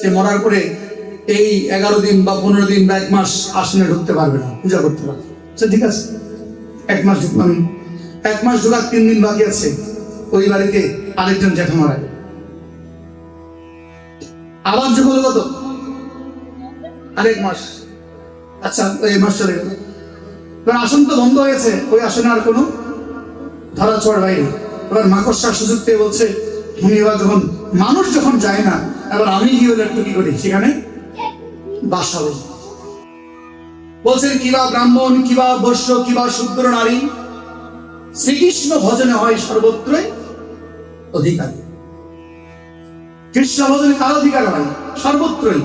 সে মরার পরে এই 11 দিন বা 15 দিন বা 1 মাস আসনে ঢুকতে পারবে না, পূজা করতে পারবে। ঠিক আছে, 1 মাস ঢুকলাম, 1 মাস ঢুকার 3 দিন বাকি আছে, ওই বাড়িতে আরেকজন জ্যাঠা মারা গেল। আবার যুগ হলো কত, আরেক মাস। আচ্ছা, ওই মাস চলে গেল, আসন তো বন্ধ হয়েছে, ওই আসনে আর কোনো ধরা ছোঁয়ার বাইরে। এবার মাকড়সার সুযোগ পেয়ে বলছে, তুমি এবার যখন মানুষ যখন যায় না, এবার আমি গিয়ে একটু কি করি সেখানে বাসা হই। বলছেন কিবা ব্রাহ্মণ, কিবা বৈশ্য, কিবা শূদ্র নারী, শ্রীকৃষ্ণ ভজনে হয় সর্বত্রই অধিকারী। কৃষ্ণ ভজনে কার অধিকার হয়? সর্বত্রই,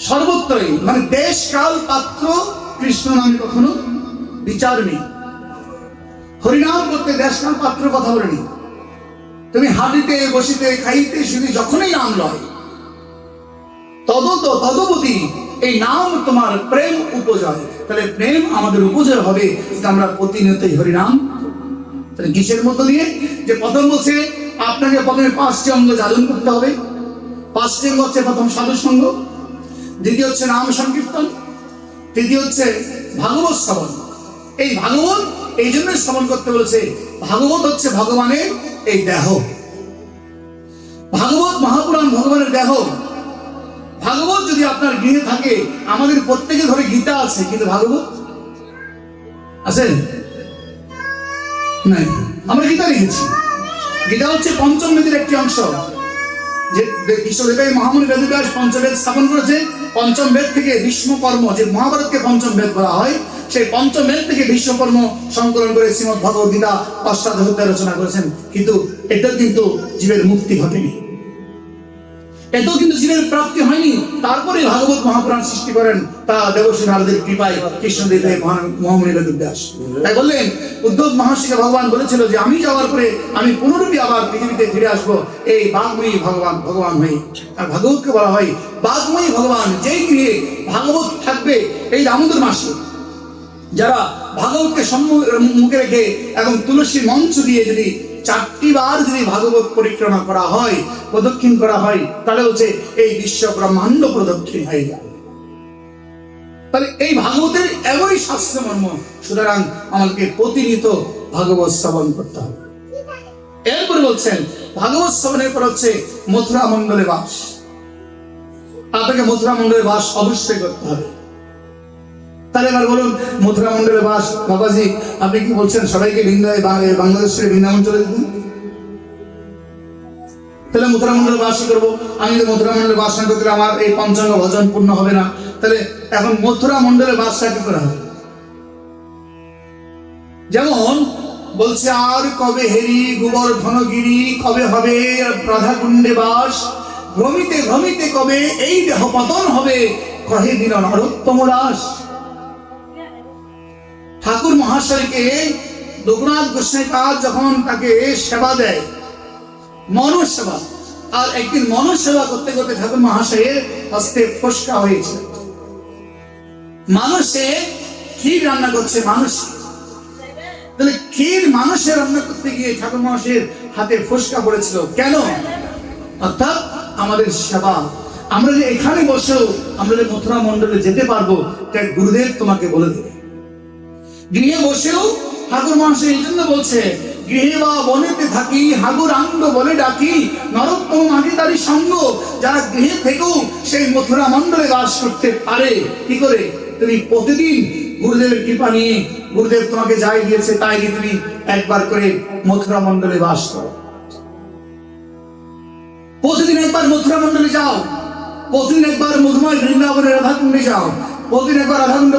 সর্বত্রই। মানে দেশ কাল পাত্র কৃষ্ণ নামে কখনো বিচার নেই। হরিনাম করতে দেশ কাল পাত্র কথা বলেনি। তুমি হাঁটিতে বসিতে খাইতে শুধু যখনই নাম লয়, তদবতী এই নাম তোমার প্রেম উপজয়। তাহলে প্রেম আমাদের উপজয় হবে আমরা প্রতিনিয়তই হরিনাম। তাহলে কিসের মধ্য দিয়ে? যে প্রথম বলছে আপনাকে প্রথমে 5টি অঙ্গ জাদন করতে হবে। 5টি অঙ্গ হচ্ছে, প্রথম সাধু সঙ্গ, দ্বিতীয় হচ্ছে নাম সংকীর্তন, তৃতীয় হচ্ছে ভাগবত শ্রবণ। এই ভাগবত এই জন্য শ্রবণ করতে বলেছে, ভাগবত হচ্ছে ভগবানের এই দেহ। ভাগবত মহাপুরাণ ভগবানের দেহ। ভাগবত যদি আপনার গৃহে থাকে, আমাদের প্রত্যেকের ঘরে গীতা আছে, কিন্তু ভাগবত আছে নাই? আমরা গীতা লিখেছি। গীতা হচ্ছে পঞ্চম বেদের একটি অংশ। যে কৃষ্ণদেব মহামুনি বেদব্যাস পঞ্চবেদ স্থাপন করেছে। পঞ্চম বেদ থেকে বিষ্ণুকর্ম, যে মহাভারতকে পঞ্চম বেদ বলা হয়, সেই পঞ্চম বেদ থেকে বিশ্বকর্ম সংকলন করে শ্রীমদ ভগবদ গীতা অষ্টাধ্যায় রচনা করেছেন। কিন্তু এটা কিন্তু জীবের মুক্তি ঘটেনি, এটাও কিন্তু জীবের প্রাপ্তি হয়নি। তারপরে ভাগবত মহাপুরাণ সৃষ্টি করেন তা দেবশ্রী নারদের কৃপায় কৃষ্ণদেব মহামুনি বেদব্যাস। তাই বললেন, উদ্ধব মহর্ষিকে ভগবান বলেছিল যে আমি যাওয়ার পরে আমি পুনরূপী আবার পৃথিবীতে ফিরে আসবো এই বাগ্ময়ী ভগবান হয়ে। আর ভাগবতকে বলা হয় বাগ্ময়ী ভগবান। যেই গৃহে ভাগবত থাকবে, এই দামোদর মাসে যারা ভাগবতকে মুখে রেখে এবং তুলসী মঞ্চ দিয়ে যদি 4টি বার যদি ভাগবত পরিক্রমা করা হয়, প্রদক্ষিণ করা হয়, তাহলে হচ্ছে এই বিশ্ব ব্রহ্মাণ্ড প্রদক্ষিণ হয়ে যায়। তাহলে এই ভাগবতের এমনই শাস্ত্র মর্ম। সুতরাং আমাদেরকে প্রতিনিয়ত ভাগবত শ্রবণ করতে হবে। এরপরে বলছেন ভাগবত শ্রবণের পর হচ্ছে মথুরা মণ্ডলে বাস। আপনাকে মথুরা মণ্ডলে বাস অবশ্যই করতে হবে। তাহলে এবার বলুন, মথুরা মণ্ডলে বাস, বাবাজি আপনি কি বলছেন সবাইকে বাংলাদেশের বৃন্দাবন চলে যেতেন? তাহলে মথুরা মণ্ডলে বাস করবো। আমি যদি মথুরা মণ্ডলে বাস না করতে, আমার এই পঞ্চাঙ্গ ভজন পূর্ণ হবে না। তাহলে এখন মথুরা মণ্ডলে বাসটা কি করা হবে? যেমন বলছে, আর কবে হেরি গোবর্ধনগিরি, কবে হবে রাধাকুণ্ডে বাস, ভ্রমিতে ভ্রমিতে কবে এই দেহ পতন হবে, কহে দিন নরোত্তম দাস। ঠাকুর মহাশয়কে রঘুনাথ গোস্বামী যখন তাকে সেবা দেয়, মনুষ্য সেবা, আর একদিন মনুষ্য সেবা করতে করতে ঠাকুর মহাশয়ের হস্তে ফসকা হয়েছে। মানুষে ক্ষীর রান্না করছে, মানুষ। তাহলে ক্ষীর মানুষে রান্না করতে গিয়ে ঠাকুর মহাশয়ের হাতে ফসকা পড়েছিল কেন? অর্থাৎ আমাদের সেবা। আমরা যে এখানে বসেও আমরা যে মথুরা মণ্ডলে যেতে পারবো, তাই গুরুদেব তোমাকে বলে দেবে। গৃহে বসেও ঠাকুর মহাশয় এই জন্য বলছে, গৃহে বা বনেতে থাকি হাগুরাঙ্গ বলে ডাকি, নরোত্তম মাঝে তারই সঙ্গ। যারা গৃহে থেকেও সেই মথুরা মণ্ডলে বাস করতে পারে, কি করে? তুমি প্রতিদিন গুরুদেবের কৃপা নিয়ে, গুরুদেব তোমাকে যাই দিয়েছে তাই নিয়ে তুমি একবার করে মথুরা মণ্ডলে বাস করো। প্রতিদিন একবার মথুরা মণ্ডলে যাও, প্রতিদিন একবার মধুময় বৃন্দাবনের রাধাকুণ্ডে যাও, প্রতিদিন একবার রাধাকুণ্ড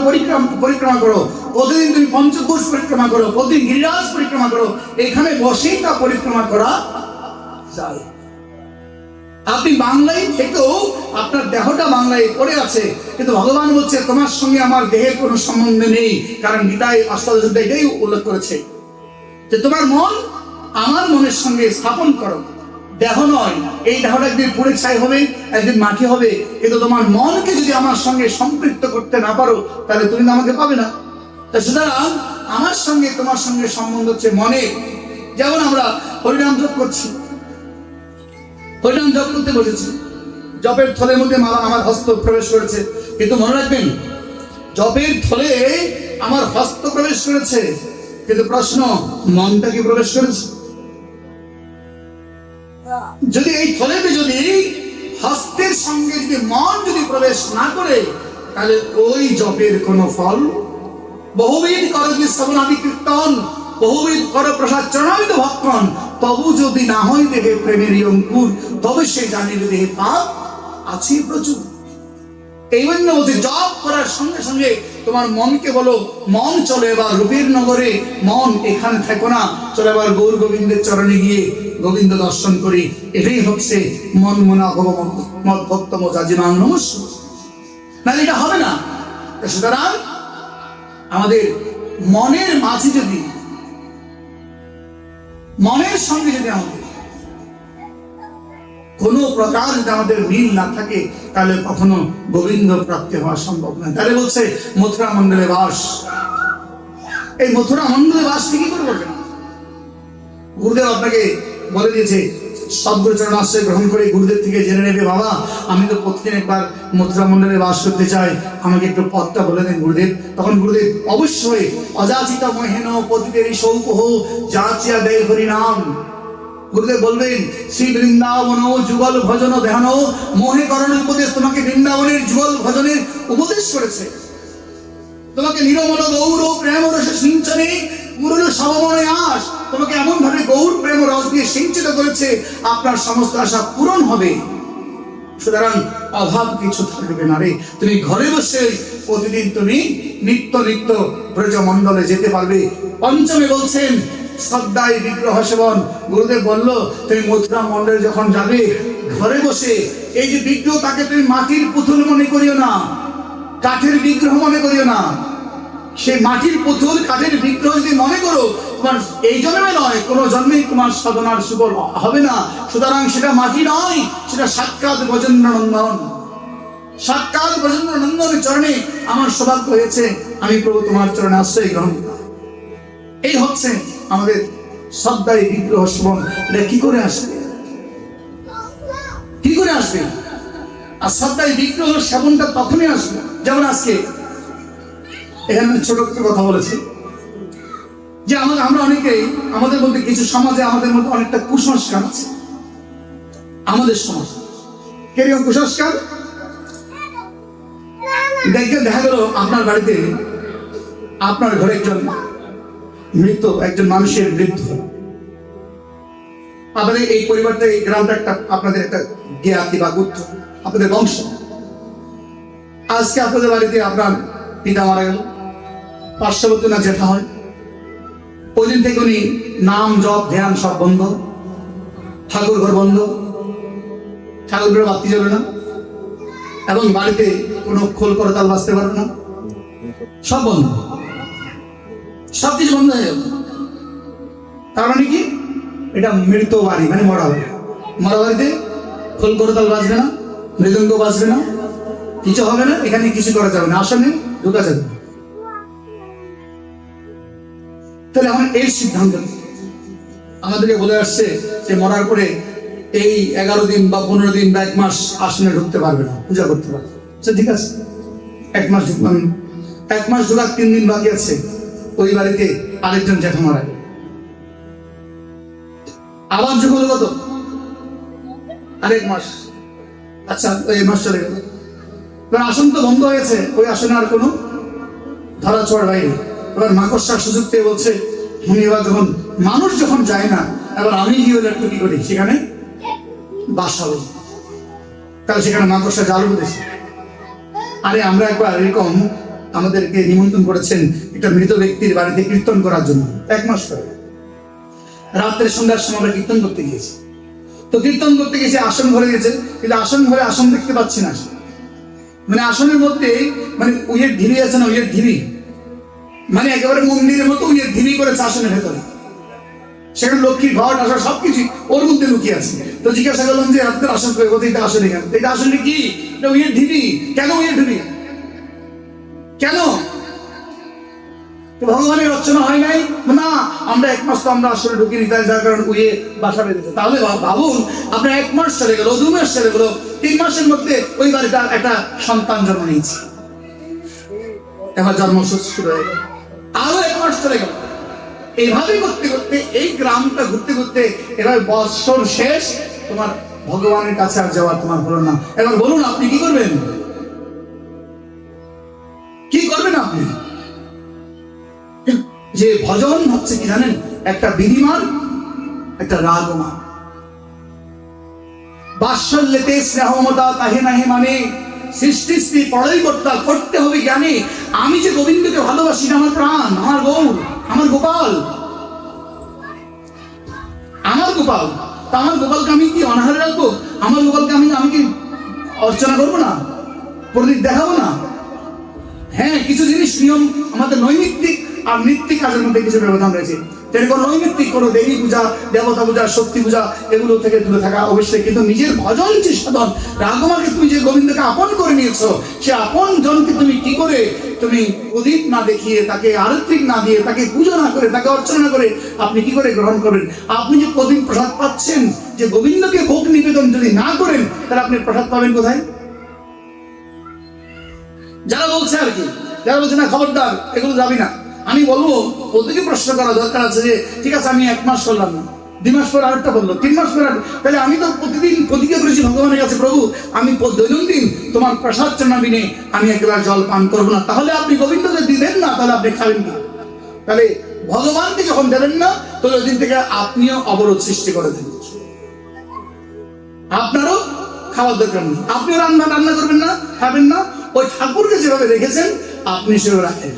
পরিক্রমা করো, প্রতিদিন তুমি পঞ্চকোশ পরিক্রমা করো, প্রতিদিন গিরিরাজ পরিক্রমা করো। এখানে বসেই তা পরিক্রমা করা যায়। আপনি বাংলায় থেকেও আপনার দেহটা বাংলায় পড়ে আছে, কিন্তু ভগবান বলছে তোমার সঙ্গে আমার দেহের কোনো সম্বন্ধ নেই। কারণ গীতায় অষ্টাদশ এটাই উল্লেখ করেছে যে তোমার মন আমার মনের সঙ্গে স্থাপন করো। দেহ নয়, এই দেহটা একদিন পুড়ে ছাই হবে, একদিন মাটি হবে, কিন্তু তোমার মনকে যদি আমার সঙ্গে সম্পৃক্ত করতে না পারো, তাহলে তুমি আমাকে পাবে না। তাই সুতরাং আমার সঙ্গে তোমার সঙ্গে সম্বন্ধ হচ্ছে মনে। যেমন আমরা হরিনাম জপ করছি, হরিনাম জপ করতে বসেছি, জপের থলের মধ্যে মালা আমার হস্ত প্রবেশ করেছে, কিন্তু মনে রাখবেন জপের থলে আমার হস্ত প্রবেশ করেছে, কিন্তু প্রশ্ন মনটা কি প্রবেশ করেছে? যদি এই থলেতে যদি হস্তের সঙ্গে যদি মন যদি প্রবেশ না করে, তাহলে ওই জপের কোনো ফল। বহুবিধ করবি শ্রবণাদি কীর্তন, বহুবিধ কর প্রসাদ চরণামিত ভক্ষণ, তবু যদি না হয় দেহে প্রেমের অঙ্কুর, তবে সে জানিবে দেহে পাপ আছে প্রচুর। এই জন্য বলছে জপ করার সঙ্গে সঙ্গে তোমার মনকে বলো, মন চলো এবার রূপের নগরে, মন এখানে থাকো না, চলো এবার গৌর গোবিন্দের চরণে গিয়ে গোবিন্দ দর্শন করি। এটাই হচ্ছে মন মনা মত ভক্ত মজাজিমান নমস্কার। না এটা হবে না। সুতরাং আমাদের মনের মাঝে যদি, মনের সঙ্গে যদি আমাদের কোনো প্রকার যদি আমাদের মিল না থাকে, তাহলে কখনো গোবিন্দ প্রাপ্তি হওয়া সম্ভব নয়। তাহলে বলছে মথুরা মন্ডলে বাস। এই মথুরা মন্ডলে বাস কি করে বলবেন? গুরুদেব আপনাকে বলে দিয়েছে, সদ্গুরু চরণ আশ্রয় গ্রহণ করে গুরুদেব থেকে জেনে নেবে, বাবা আমি তো প্রতিদিন একবার মথুরা মন্ডলে বাস করতে চাই, আমাকে একটু পথটা বলে দেন গুরুদেব। তখন গুরুদেব অবশ্যই অযাচিত মহেন পতিতেরি সৌকহ যাচিয়া দেয় হরি নাম। গুরুদেব বলবেন শ্রী বৃন্দাবন যুগল ভজন ধ্যান মোহে করণ উপদেশ, তোমাকে বৃন্দাবনের যুগল ভজনের উপদেশ করেছে, তোমাকে নিরমল গৌর প্রেম রসে সিঞ্চনে মুরল সমমনে আস, তোমাকে এমন ভাবে গৌর প্রেম রস দিয়ে সিঞ্চিত করেছে, আপনার সমস্ত আশা পূরণ হবে। সুতরাং অভাব কিছু থাকবে না রে, তুমি ঘরে বসে প্রতিদিন তুমি নিত্য নিত্য ব্রজমণ্ডলে যেতে পারবে। পঞ্চমে বলছেন শ্রদ্ধায় বিগ্রহ সেবন। গুরুদেব বলল তুমি মথুরা মন্ডলে যখন যাবে, ঘরে বসে এই যে বিগ্রহ, তাকে তুমি মাটির পুতুল মনে করিও না, কাঠের বিগ্রহ মনে করিও না। সেই মাটির পুতুল কাঠের বিগ্রহ যদি মনে করো, তোমার এই জন্মে নয়, কোনো জন্মেই তোমার সাধনার সুফল হবে না। সুতরাং সেটা মাটি নয়, সেটা সাক্ষাৎ ব্রজেন্দ্র নন্দন। সাক্ষাৎ ব্রজেন্দ্র নন্দনের চরণে আমার সৌভাগ্য হয়েছে, আমি প্রভু তোমার চরণে আশ্রয় গ্রহণ করি। এই হচ্ছে আমাদের শ্রদ্ধায় বিগ্রহ সেবন। এটা কি করে আসবে? কি করে আসবে? আর শ্রদ্ধায় বিগ্রহ সেবনটা তখনই আসবে, যেমন আজকে এখানে ছোট একটা কথা বলেছি যে আমরা অনেকেই আমাদের মধ্যে কিছু সমাজে আমাদের মধ্যে অনেকটা কুসংস্কার আছে। আমাদের সমাজ কিরকম কুসংস্কার? দেখা গেল আপনার বাড়িতে, আপনার ঘরে একজন মৃত একজন মানুষের মৃত্যু, আপনাদের এই পরিবারটা, এই গ্রামটা একটা আপনাদের একটা জ্ঞাতি বা গোত্র, আপনাদের বংশ। আজকে আপনাদের বাড়িতে আপনার পিতা মারা গেল, পার্শ্ববর্তী না জেঠা হয়, ওই দিন থেকে উনি নাম জপ ধ্যান সব বন্ধ, ঠাকুর ঘর বন্ধ, ঠাকুর ঘরে বাতি জ্বলে না, এবং বাড়িতে কোনো খোল করতাল বাজতে পারবে না, সব বন্ধ, সবকিছু বন্ধ হয়ে গেল। তার মানে কি? এটা মৃত বাড়ি, মানে মরা বাড়ি। মরা বাড়িতে খোল করতাল বাজবে না, মৃদঙ্গ বাজবে না, কিছু হবে না, এখানে কিছু করা যাবে না, আসলে ঢোকা যাবে না। তাহলে আমার এই সিদ্ধান্ত আমাদেরকে বলে আসছে যে মরার পরে এই 11 দিন বা 15 দিন বা 1 মাস আসনে ঢুকতে পারবে না, পূজা করতে পারবে। ঠিক আছে, 1 মাস ঢুকলাম, 1 মাস ঢোকার 3 দিন বাকি আছে, ওই বাড়িতে আরেকজন জ্যাঠা মারা গেল, আবার যুগ হলো কত? আরেক মাস। আচ্ছা, ওই মাস চলে গেল, আসন তো বন্ধ হয়েছে, ওই আসনে আর কোনো ধরা ছোঁয়ার বাইরে। এবার মাকড়সার সুযোগ পেয়ে বলছে, উনি এবার যখন মানুষ যখন যায় না, এবার আমি কি হলে একটু কি করি, সেখানে বাসাবো, তাহলে সেখানে মাকড়সা জাল বুঝেছি। আরে আমরা একবার এরকম আমাদেরকে নিমন্ত্রণ করেছেন একটা মৃত ব্যক্তির বাড়িতে কীর্তন করার জন্য, 1 মাস পরে রাত্রে সন্ধ্যার সময় আমরা কীর্তন করতে গিয়েছি। তো কীর্তন করতে গেছি, আসন ভরে গেছে, কিন্তু আসন ঘরে আসন দেখতে পাচ্ছি না, মানে আসনের মধ্যে মানে উইয়ের ঢিবি আছে না, উইয়ের ঢিবি, মানে একেবারে মন্দিরের মতো উইয়ের ঢিবি করেছে আসনের ভেতরে, সেখানে লক্ষ্মী ঘট আসা সবকিছু ওর মধ্যে লুকিয়ে আছে। তো জিজ্ঞাসা করলাম যে আপনার আসন করে, বলতে এটা আসলে কেন? এটা আসলে কি? এটা উইয়ের ঢিবি। কেন উইয়ের ঢিবি? কেন? ভগবানের রচনা হয় নাই না, আমরা 1 মাস তো আমরা আসলে ঢুকিনি, তাই যার কারণে উড়িয়ে বাসা বেঁধেছে। তাহলে ভাবুন, আপনার 1 মাস চলে গেল, 2 মাস চলে গেল, 3 মাসের মধ্যে ওই বাড়িটা একটা সন্তান জন্ম নিয়েছে, এবার জন্ম শুরু হয়ে গেল, আরো 1 মাস চলে গেল। এইভাবে করতে করতে এই গ্রামটা ঘুরতে ঘুরতে এবার বৎসর শেষ, তোমার ভগবানের কাছে আর যাওয়া তোমার হলো না। এবার বলুন আপনি কি করবেন? কি করবেন আপনি? যে ভজন হচ্ছে কি জানেন, একটা বিধিমান, একটা রাগমান। বাৎসল্যতে স্নেহমতা তাহে নাহে মানে, সৃষ্টি স্ত্রী পড়াই করতে হবে জ্ঞানে। আমি যে গোবিন্দকে ভালোবাসি, আমার প্রাণ, আমার গৌর, আমার গোপাল, আমার গোপাল, তা আমার গোপালকে আমি কি অনাহারে রাখবো? আমার গোপালকে আমি কি অর্চনা করবো না, প্রদীপ দেখাবো না? হ্যাঁ, কিছু জিনিস নিয়ম আমাদের নৈমিত্তিক আর নৈতিক কাজের মধ্যে কিছু ব্যবধান রয়েছে। যেরকম নৈমিত্তিক কোনো দেবী পূজা, দেবতা পূজা, শক্তি পূজা, এগুলো থেকে দূরে থাকা অবশ্যই। কিন্তু নিজের ভজন যে সাধন, রাগমাকে তুমি যে গোবিন্দকে আপন করে নিয়েছো, সে আপন জনকে তুমি কি করে তুমি প্রদীপ না দেখিয়ে, তাকে আরতিক না দিয়ে, তাকে পুজো না করে, তাকে অর্চনা না করে আপনি কি করে গ্রহণ করবেন? আপনি যে প্রদীপ প্রসাদ পাচ্ছেন, যে গোবিন্দকে ভোগ নিবেদন যদি না করেন, তাহলে আপনি প্রসাদ পাবেন কোথায়? যারা বলছে আর কি, যারা বলছে না খবরদার এগুলো যাবি না, আমি বলবো ওদেরকে প্রশ্ন করা দরকার আছে যে ঠিক আছে আমি 1 মাস করলাম না, 2 মাস পর আরেকটা বললো, 3 মাস পর, তাহলে আমি তো প্রতিদিন প্রতিজ্ঞা করেছি ভগবানের কাছে, প্রভু আমি দৈনন্দিন তোমার প্রসাদ চরণাবিনে আমি 1 গ্লাস জল পান করবো না। তাহলে আপনি গোবিন্দকে দিবেন না, তাহলে আপনি খাবেন না। তাহলে ভগবানকে যখন দেবেন না, তাহলে ওই দিন থেকে আপনিও অবরোধ সৃষ্টি করে দেবেন। আপনারও খাওয়ার দরকার নেই, আপনিও রান্না করবেন না, খাবেন না। ওই ঠাকুরকে যেভাবে রেখেছেন আপনি সেভাবে রাখেন,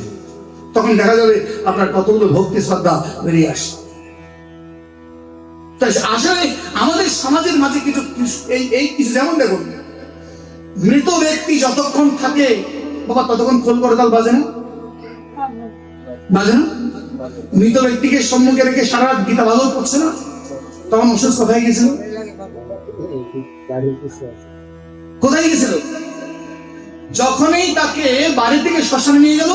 তখন দেখা যাবে আপনার কতগুলো ভক্তি শ্রদ্ধা বেরিয়ে আসে। তাই আসলে আমাদের সমাজের মাঝে কিছু এই কিছু, যেমন দেখুন, মৃত ব্যক্তি যতক্ষণ থাকে বাবা ততক্ষণ খোল করতাল বাজে না, বাজে না? মৃত ব্যক্তিকে সম্মুখে রেখে সারা রাত গীতা ভাগবত পড়ছে না, তখন অসুস্থ কোথায় গেছিল? কোথায় গেছিল? যখনই তাকে বাড়ি থেকে শ্মশানে নিয়ে গেল,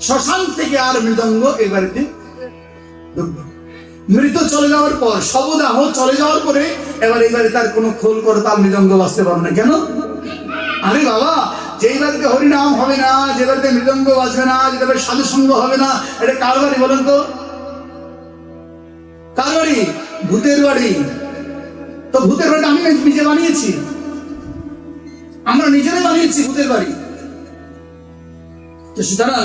শ্মশান থেকে আর মৃদঙ্গ এই বাড়িতে ঢুকবে। মৃত চলে যাওয়ার পর, শবদাহ চলে যাওয়ার পরে এবার এই বাড়িতে আর কোনো খোল করতাল মৃদঙ্গ বাজতে পারবে না। কেন? আরে বাবা, যেই বাড়িতে হরিনাম হবে না, যে বাড়িতে মৃদঙ্গ বাজবে না, যে বাড়িতে সাধু সঙ্গ হবে না, এটা কার বাড়ি বলেন তো? কার বাড়ি? ভূতের বাড়ি। তো ভূতের বাড়িটা আমি নিজে বানিয়েছি, আমরা নিজেরাই বানিয়েছি ভূতের বাড়ি। তো সুতরাং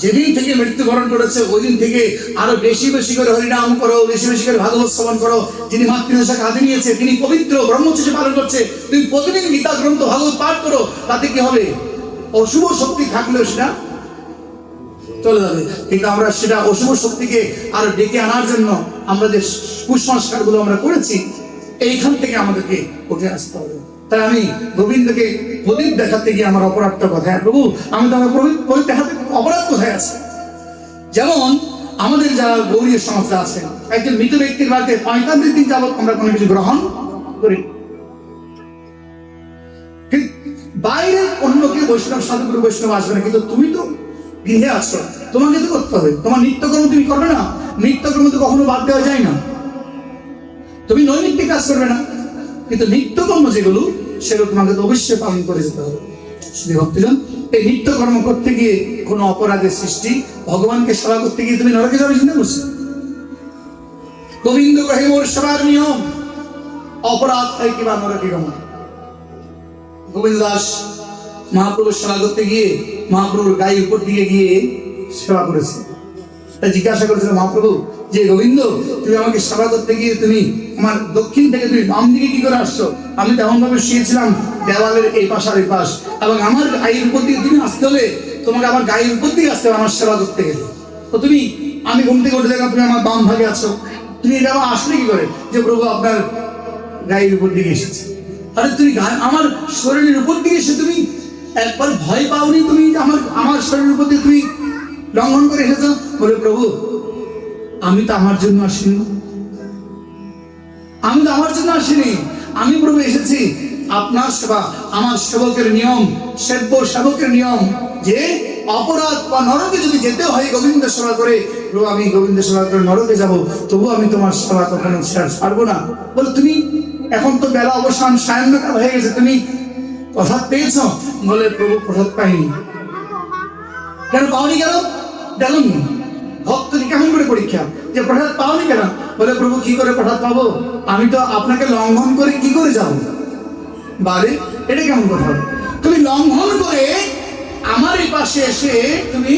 যেদিন থেকে মৃত্যুবরণ করেছে ওই দিন থেকে আরো বেশি বেশি করে হরিনাম করো, বেশি বেশি করে ভাগবত শ্রবণ করো। যিনি মাতৃভাষাকে হাতে নিয়েছে, তিনি পবিত্র ব্রহ্মচর্য পালন করছে, তুমি প্রতিদিন গীতা গ্রন্থ ভাগবত পাঠ করো। তাতে কি হবে? অশুভ শক্তি থাকলেও সেটা চলে যাবে। কিন্তু আমরা সেটা অশুভ শক্তিকে আরো ডেকে আনার জন্য আমরা যে কুসংস্কার গুলো আমরা করেছি, এইখান থেকে আমাদেরকে উঠে আসতে হবে। তাই আমি গোবিন্দকে প্রদীপ দেখাতে গিয়ে আমার অপরাধটা কোথায়? প্রভু আমি তো আমার প্রদীপ দেখাতে অপরাধ কোথায় আছে? যেমন আমাদের যারা গৌরীয় সমাজে আছেন, একজন মৃত ব্যক্তির বাড়িতে 45 দিন যাবত আমরা কোনো কিছু গ্রহণ করি। বাইরে অন্য কেউ বৈষ্ণব সাধুগুরু বৈষ্ণব আসবে না, কিন্তু তুমি তো গৃহে আছো, তোমাকে তো করতে হবে। তোমার নিত্যকর্ম তুমি করবে না, নিত্যকর্ম তো কখনো বাদ দেওয়া যায় না। তুমি নৈমিত্তিক কাজ করবে না, কিন্তু নিত্যকর্ম যেগুলো সেগুলো তোমাকে তো অবশ্যই পালন করে যেতে হবে। শ্রী ভক্তজন, এই নিত্যকর্ম করতে গিয়ে কোনো অপরাধের সৃষ্টি, ভগবানকে সেবা করতে গিয়ে তুমি নরকে যাবে চিন্তা করছো? গোবিন্দ কহে মোর সেবার নিয়ম, অপরাধ হয় কিবা নরকে গমন। গোবিন্দ দাস মহাপ্রভুর সেবা করতে গিয়ে মহাপ্রভুর গায়ের উপর দিকে গিয়ে সেবা করেছে। তাই জিজ্ঞাসা করেছিল মহাপ্রভু যে গোবিন্দ তুমি আমাকে সেবা করতে গিয়ে তুমি আমার দক্ষিণ থেকে তুমি বাম দিকে কি করে আসছো? আমি তেমন ভাবে শুয়েছিলাম দেওয়ালের এই পাশ আর এই পাশ, এবং আমার গায়ের উপর দিকে তুমি আসতে হলে তোমাকে আমার গায়ের উপর দিকে আসতে হবে আমার সেবা করতে গেলে। তো তুমি, আমি ঘুম থেকে উঠে দেখলাম তুমি আমার বাম ভাগে আছো, তুমি এটা আবার আসলে কি করে? যে প্রভু আপনার গায়ের উপর দিকে এসেছে। আরে তুমি আমার শরীরের উপর দিকে এসে তুমি একবার ভয় পাওনি? তুমি আমার শরীরের উপর দিয়ে তুমি লঙ্ঘন করে এসেছো? বলে প্রভু আমি তো আমার জন্য আসিনি, আমি তো আমার জন্য আসিনি, আমি প্রভু এসেছি আপনার সেবা, আমার সেবকের নিয়ম, সেব্য সেবকের নিয়ম যে অপরাধ বা নরকে যদি যেতে হয় গোবিন্দ সেবা করে, প্রভু আমি গোবিন্দ সেবা করে নরকে যাব, তবু আমি তোমার সেবা কখনো ছাড়বো না। বলে তুমি এখন তো বেলা অবসান, সায়ংকাল হয়ে গেছে, তুমি প্রসাদ পেয়েছ? বলে প্রভু প্রসাদ পাইনি। কেন পাওনি? কেন দেখুন ভক্তকে কেমন করে পরীক্ষা, যে প্রসাদ পাওনি কেন? বলে প্রভু কি করে প্রসাদ পাবো, আমি তো আপনাকে লঙ্ঘন করে কি করে যাবো? বারে এটা কেমন কথা? তুমি লঙ্ঘন করে আমার এই পাশে এসে তুমি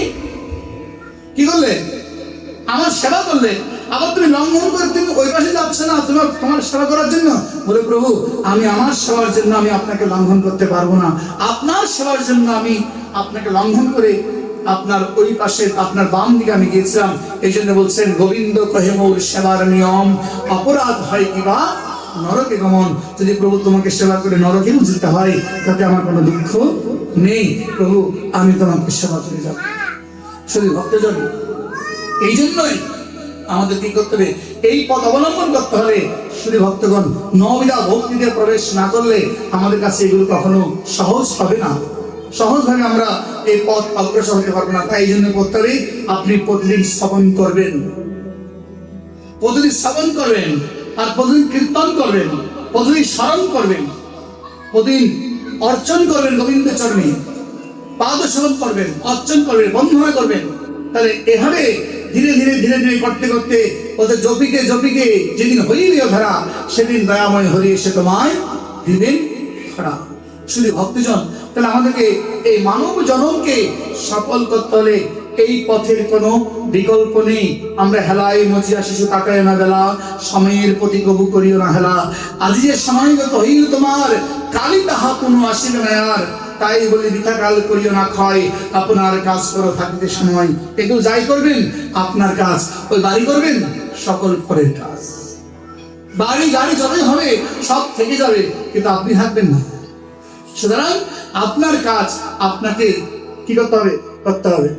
কি করলে? আমার সেবা করলে। আবার তুমি লঙ্ঘন করে তুমি ওই পাশে যাচ্ছ না তোমার সেবা করার জন্য। বলে প্রভু আমি আমার সেবার জন্য আমি আপনাকে লঙ্ঘন করতে পারবো না, আপনার সেবার জন্য আমি আপনাকে লঙ্ঘন করে আপনার ওই পাশে আপনার বাম দিকে আমি গিয়েছিলাম। এই জন্য বলছেন গোবিন্দ কহে মোর সেবার নিয়ম, অপরাধ হয় কিবা নরকে গমন। যদি প্রভু তোমাকে সেবা করে নরকেও যেতে হয় তাতে আমার কোনো দুঃখ নেই, প্রভু আমি তোমাকে সেবা করে যাব। শুধু ভক্তজন এই জন্যই আমাদের কি করতে হবে? এই পথ অবলম্বন করতে হবে। শুধু ভক্তগণ নববিধা ভক্তিতে প্রবেশ না করলে আমাদের কাছে এগুলো কখনো সহজ হবে না, সহজভাবে আমরা এই পথ অগ্রসর হতে পারবো না। তাই এই জন্য করতে হবে আপনি প্রতিদিন শ্রবণ করবেন, প্রতিদিন শ্রবণ করবেন, আর প্রতিদিন কীর্তন করবেন, প্রতিদিন স্মরণ করবেন, প্রতিদিন অর্চন করবেন গোবিন্দের চরণে, পাদ সেবন করবেন, অর্চন করবেন, বন্ধনা করবেন। তাহলে এভাবে ধীরে ধীরে ধীরে ধীরে করতে করতে ওদের জপিকে জপিকে যেদিন হরিবে ধরা, সেদিন দয়াময় হরি এসে তোমায় দিবেন ধরা। শুধু ভক্তজন, তাহলে আমাদেরকে এই মানব জনমকে সফল করতে হলে এই পথের কোনো বিকল্প নেই। আমরা হেলায় মজিয়া শিশু কাটায় না বেলা, সময়ের প্রতি কবু করিও না হেলা। আজ যে সময়গত হইল তোমার, কালি তাহা কোনো আসিবে না আর। তাই বলি বৃথা কাল করিও না ক্ষয়, আপনার কাজ করো থাকিতে সময়। একটু যাই করবেন আপনার কাজ, ওই বাড়ি করবেন সকল পরের কাজ। বাড়ি গাড়ি যতই হবে সব থেকে যাবে, কিন্তু আপনি থাকবেন না। সুতরাং আপনার কাজ আপনাকে কি করতে হবে? করতে হবে।